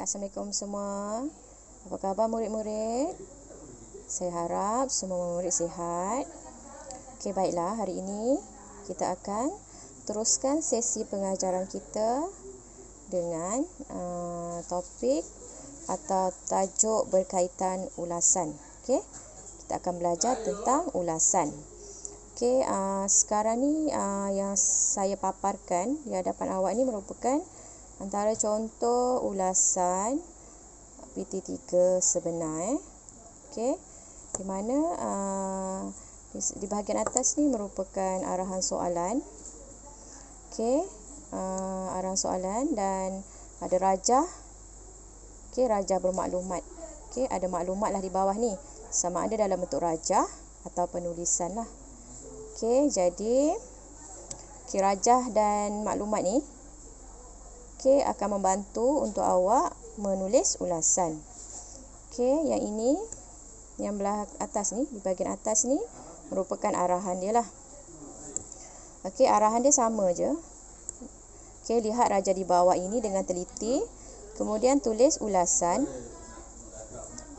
Assalamualaikum semua. Apa khabar murid-murid? Saya harap semua murid sihat. Okey, baiklah, hari ini kita akan teruskan sesi pengajaran kita dengan topik atau tajuk berkaitan ulasan. Okey, kita akan belajar tentang ulasan. Okey, sekarang ni yang saya paparkan di hadapan awak ni merupakan antara contoh ulasan PT3 sebenar. Okey, di mana di bahagian atas ni merupakan arahan soalan. Okey, arahan soalan dan ada rajah. Okey, rajah bermaklumat. Okey, ada maklumat lah di bawah ni. Sama ada dalam bentuk rajah atau penulisan lah. Okey, jadi rajah dan maklumat ni akan membantu untuk awak menulis ulasan. Okey, yang ini, yang belah atas ni, di bahagian atas ni merupakan arahan dia lah. Okey, arahan dia sama je. Okey, lihat rajah di bawah ini dengan teliti. Kemudian tulis ulasan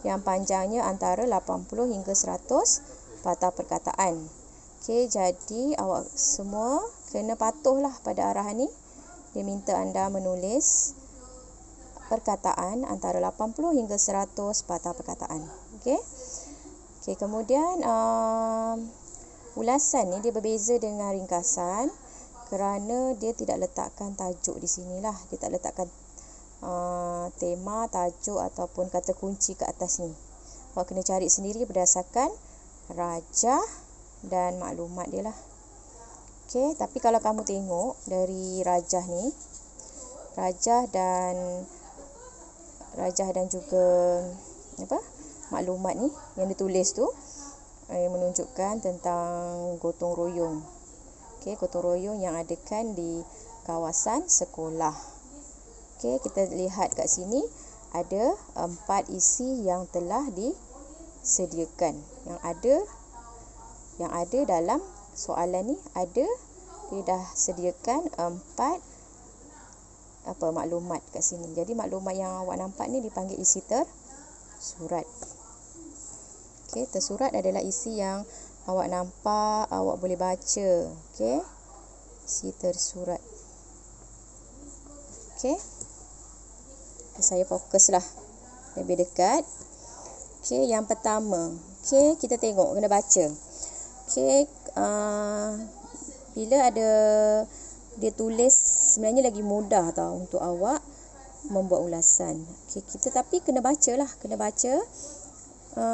yang panjangnya antara 80 hingga 100 patah perkataan. Okey, jadi awak semua kena patuhlah pada arahan ni. Dia minta anda menulis perkataan antara 80 hingga 100 patah perkataan. Okey. Okey, kemudian ulasan ni dia berbeza dengan ringkasan kerana dia tidak letakkan tajuk di sinilah. Dia tak letakkan tema, tajuk ataupun kata kunci ke atas ni. Awak kena cari sendiri berdasarkan rajah dan maklumat dia lah. Okey, tapi kalau kamu tengok dari rajah ni, rajah dan juga maklumat ni yang ditulis tu menunjukkan tentang gotong royong. Okey, gotong royong yang adakan di kawasan sekolah. Okey, kita lihat kat sini ada 4 isi yang telah disediakan. Yang ada dalam soalan ni ada, dia dah sediakan 4 maklumat kat sini. Jadi maklumat yang awak nampak ni dipanggil isi tersurat. Okey, tersurat adalah isi yang awak nampak, awak boleh baca. Okey, isi tersurat. Okey, saya fokuslah lebih dekat. Okey, yang pertama. Okey, kita tengok, kena baca. Okey, bila ada dia tulis, sebenarnya lagi mudah tau untuk awak membuat ulasan. Okey, tapi kena bacalah, kena baca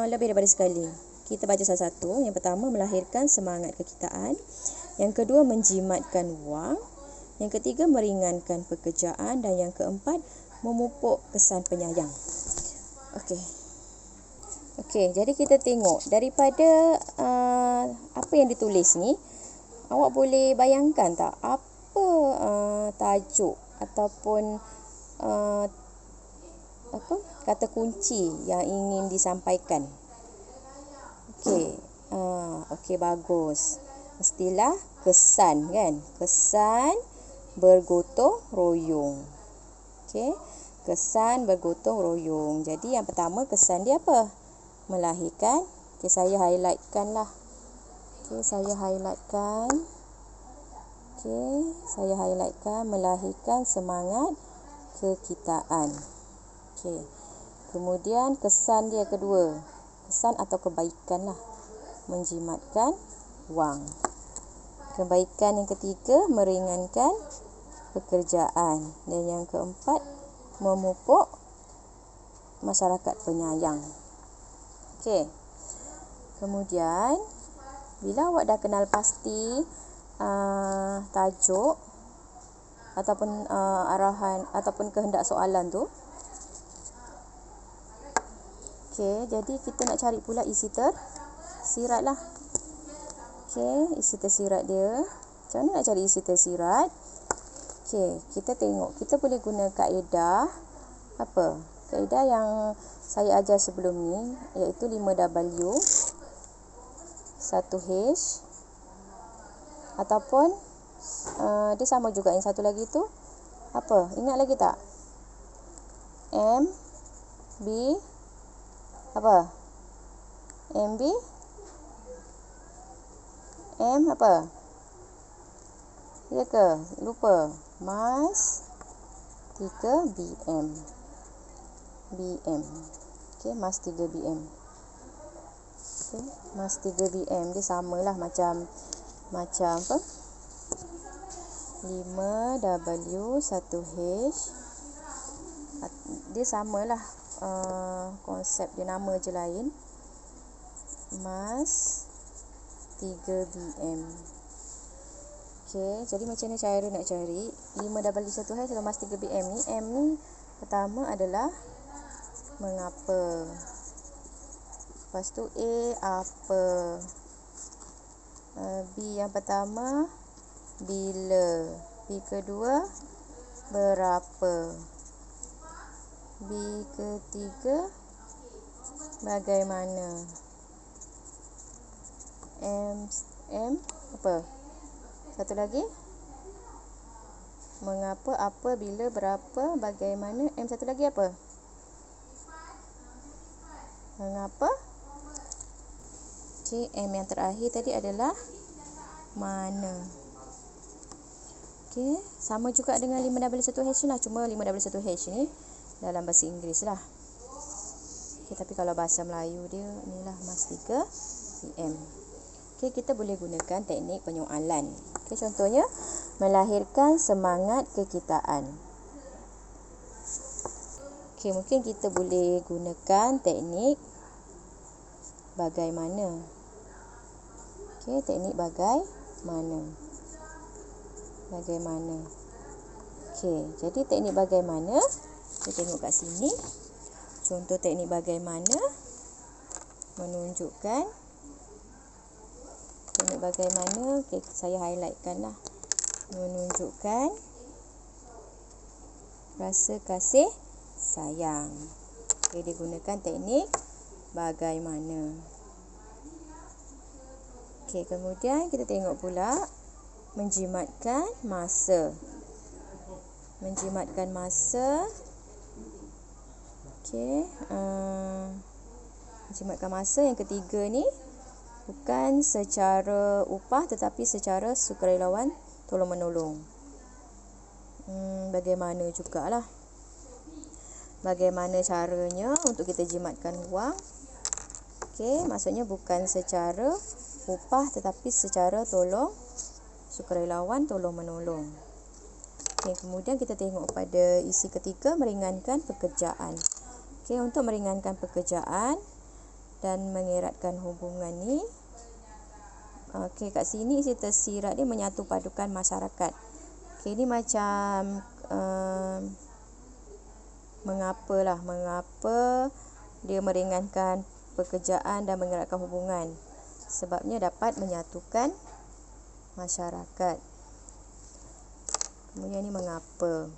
lebih daripada sekali. Kita baca satu-satu. Yang pertama, melahirkan semangat kekitaan. Yang kedua, menjimatkan wang. Yang ketiga, meringankan pekerjaan. Dan yang keempat, memupuk kesan penyayang. Okey, jadi kita tengok daripada apa yang ditulis ni, awak boleh bayangkan tak apa tajuk ataupun kata kunci yang ingin disampaikan. Okey, bagus. Mestilah kesan, kan? Kesan bergotong royong. Okey, kesan bergotong royong. Jadi yang pertama, kesan dia apa? Melahirkan. Okey, saya highlightkan lah. Okey, saya highlightkan melahirkan semangat kekitaan. Okey. Kemudian kesan dia kedua, kesan atau kebaikan lah, menjimatkan wang. Kebaikan yang ketiga, meringankan pekerjaan. Dan yang keempat, memupuk masyarakat penyayang. Okey. Kemudian bila awak dah kenal pasti tajuk ataupun arahan ataupun kehendak soalan tu, okey, jadi kita nak cari pula isi tersirat lah. Okey, isi tersirat dia. Macam mana nak cari isi tersirat? Okey, kita tengok. Kita boleh guna kaedah apa? Kaedah yang saya ajar sebelum ni, iaitu 5W 1H, ataupun dia sama juga yang satu lagi tu apa? Ingat lagi tak? M B apa? MB M apa? Ya ke? Lupa. Mas 3 BM. BM. Okey, mas 3 BM. Okey, mas 3 BM dia samalah macam apa? 5W1H. Dia samalah konsep dia, nama je lain. Mas 3 BM. Okey, jadi macam mana cara nak cari 5W1H atau mas 3 BM ni? M ni pertama adalah mengapa. Lepas tu A apa. B yang pertama bila. B kedua berapa. B ketiga bagaimana. M apa? Satu lagi mengapa, apa, bila, berapa, bagaimana. M satu lagi apa? Mengapa. Okey, M yang terakhir tadi adalah mana. Okey, sama juga dengan 5W1H lah, cuma 5W1H ni dalam bahasa Inggeris lah. Okey, tapi kalau bahasa Melayu dia inilah mas 3 PM. Okey, kita boleh gunakan teknik penyoalan. Okey, contohnya melahirkan semangat kekitaan. Okey, mungkin kita boleh gunakan teknik bagaimana. Okey, teknik bagaimana. Bagaimana. Okey, jadi teknik bagaimana, kita tengok kat sini. Contoh teknik bagaimana menunjukkan. Teknik bagaimana, okey, saya highlightkan lah. Menunjukkan rasa kasih sayang. Okey, digunakan teknik bagaimana. Okey, kemudian kita tengok pula menjimatkan masa. Menjimatkan masa. Okey, menjimatkan masa yang ketiga ni bukan secara upah tetapi secara sukarelawan tolong-menolong. Bagaimana jugalah. Bagaimana caranya untuk kita jimatkan wang. Okey, maksudnya bukan secara upah tetapi secara sukarelawan tolong-menolong. Okey, kemudian kita tengok pada isi ketiga, meringankan pekerjaan. Okey, untuk meringankan pekerjaan dan mengeratkan hubungan ni, okey, kat sini isi tersirat dia menyatu padukan masyarakat. Okey, ni macam mengapa dia meringankan pekerjaan dan mengeratkan hubungan. Sebabnya dapat menyatukan masyarakat. Kemudian ni mengapa.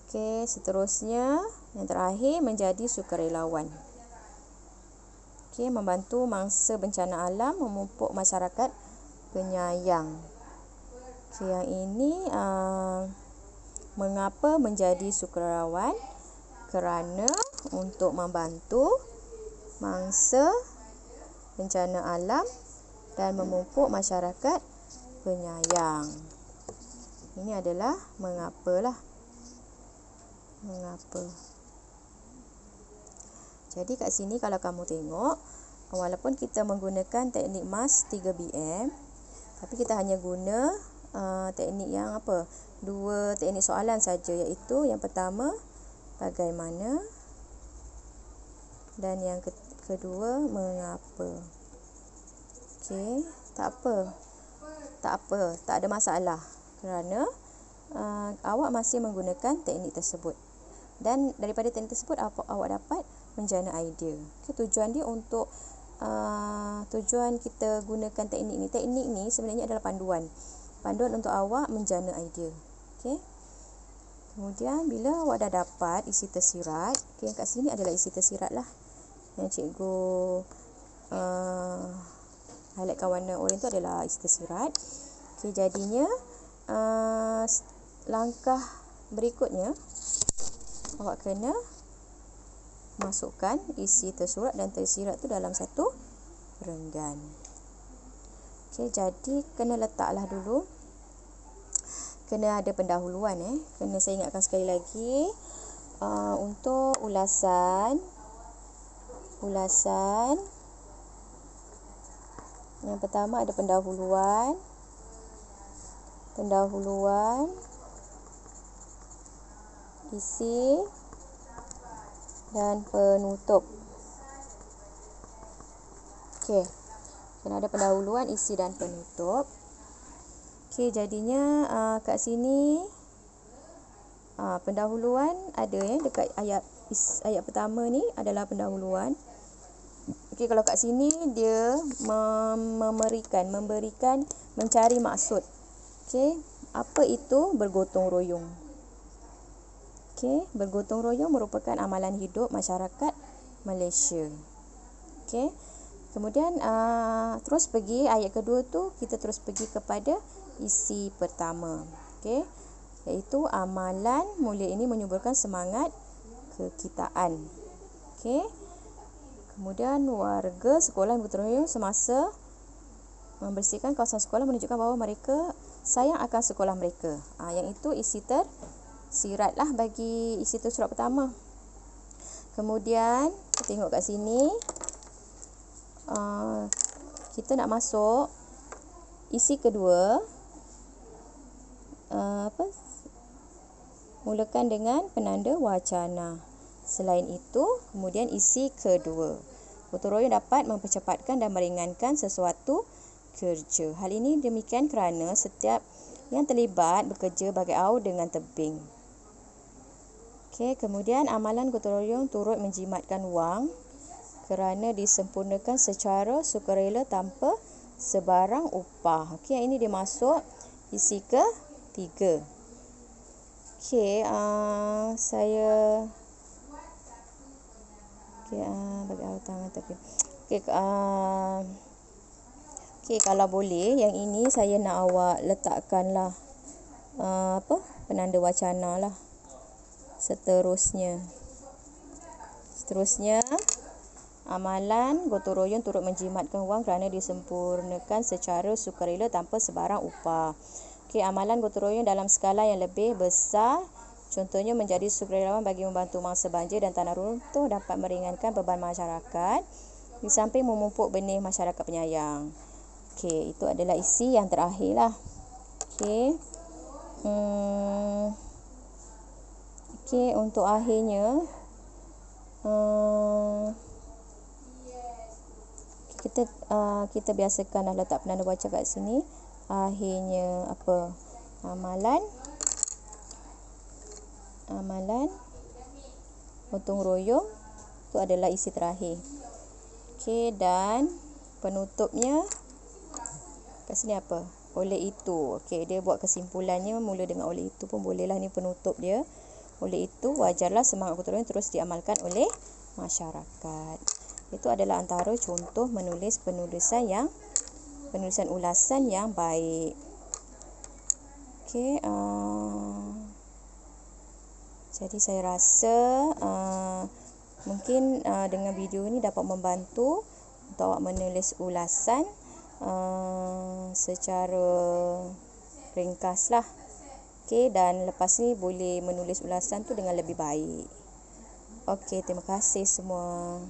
Okey, seterusnya yang terakhir menjadi sukarelawan. Okey, membantu mangsa bencana alam, memupuk masyarakat penyayang. Okey, yang ini mengapa menjadi sukarelawan? Kerana untuk membantu mangsa bencana alam dan memupuk masyarakat penyayang. Ini adalah mengapalah. Mengapa. Jadi kat sini kalau kamu tengok, walaupun kita menggunakan teknik mas 3 BM, tapi kita hanya guna teknik yang apa? Dua teknik soalan saja, iaitu yang pertama bagaimana dan yang kedua mengapa. Okey, tak apa, tak ada masalah kerana awak masih menggunakan teknik tersebut. Dan daripada teknik tersebut awak dapat menjana idea. Okay, tujuan dia untuk tujuan kita gunakan teknik ni. Teknik ni sebenarnya adalah panduan untuk awak menjana idea. Okey. Kemudian bila awak dah dapat isi tersirat, okay, kat sini adalah isi tersirat lah yang cikgu highlightkan warna oranye tu adalah isi tersirat. Okay, jadinya langkah berikutnya awak kena masukkan isi tersurat dan tersirat tu dalam satu renggan. Okey, jadi kena letaklah dulu. Kena ada pendahuluan Kena saya ingatkan sekali lagi, untuk ulasan yang pertama ada pendahuluan, isi dan penutup. Okey, kena ada pendahuluan, isi dan penutup. Okey, jadinya kat sini pendahuluan ada dekat ayat pertama ni adalah pendahuluan. Okey, kalau kat sini dia memberikan, mencari maksud. Okey, apa itu bergotong royong? Okey, bergotong royong merupakan amalan hidup masyarakat Malaysia. Okey. Kemudian terus pergi ayat kedua tu, kita terus pergi kepada isi pertama. Okey, iaitu amalan mulia ini menyuburkan semangat kekitaan. Okey. Kemudian warga sekolah bergotong royong semasa membersihkan kawasan sekolah menunjukkan bahawa mereka sayang akan sekolah mereka. Yang itu isi tersirat lah bagi isi tersurat pertama. Kemudian kita tengok kat sini, kita nak masuk isi kedua. Mulakan dengan penanda wacana. Selain itu, kemudian isi kedua. Gotong royong dapat mempercepatkan dan meringankan sesuatu kerja. Hal ini demikian kerana setiap yang terlibat bekerja bagai au dengan tebing. Okey, kemudian amalan gotong royong turut menjimatkan wang kerana disempurnakan secara sukarela tanpa sebarang upah. Okey, yang ini dia masuk isi ketiga. Okey, saya bagi awak tangan tapi okey, kalau boleh yang ini saya nak awak letakkanlah penanda wacana lah. Seterusnya amalan gotong royong turut menjimatkan wang kerana disempurnakan secara sukarela tanpa sebarang upah. Okey, amalan gotong royong dalam skala yang lebih besar, contohnya menjadi sukarelawan bagi membantu mangsa banjir dan tanah runtuh, dapat meringankan beban masyarakat di samping memupuk benih masyarakat penyayang. Okey, itu adalah isi yang terakhir lah. Okey. Okey, untuk akhirnya kita biasakanlah letak penanda baca kat sini. Akhirnya apa? Amalan gotong royong itu adalah isi terakhir. Okey, dan penutupnya kat sini apa? Oleh itu. Okey, dia buat kesimpulannya mula dengan oleh itu pun bolehlah, ni penutup dia. Oleh itu, wajarlah semangat gotong royong terus diamalkan oleh masyarakat. Itu adalah antara contoh penulisan ulasan yang baik. Okey, jadi saya rasa mungkin dengan video ini dapat membantu untuk awak menulis ulasan secara ringkas lah. Okey, dan lepas ni boleh menulis ulasan tu dengan lebih baik. Okey, terima kasih semua.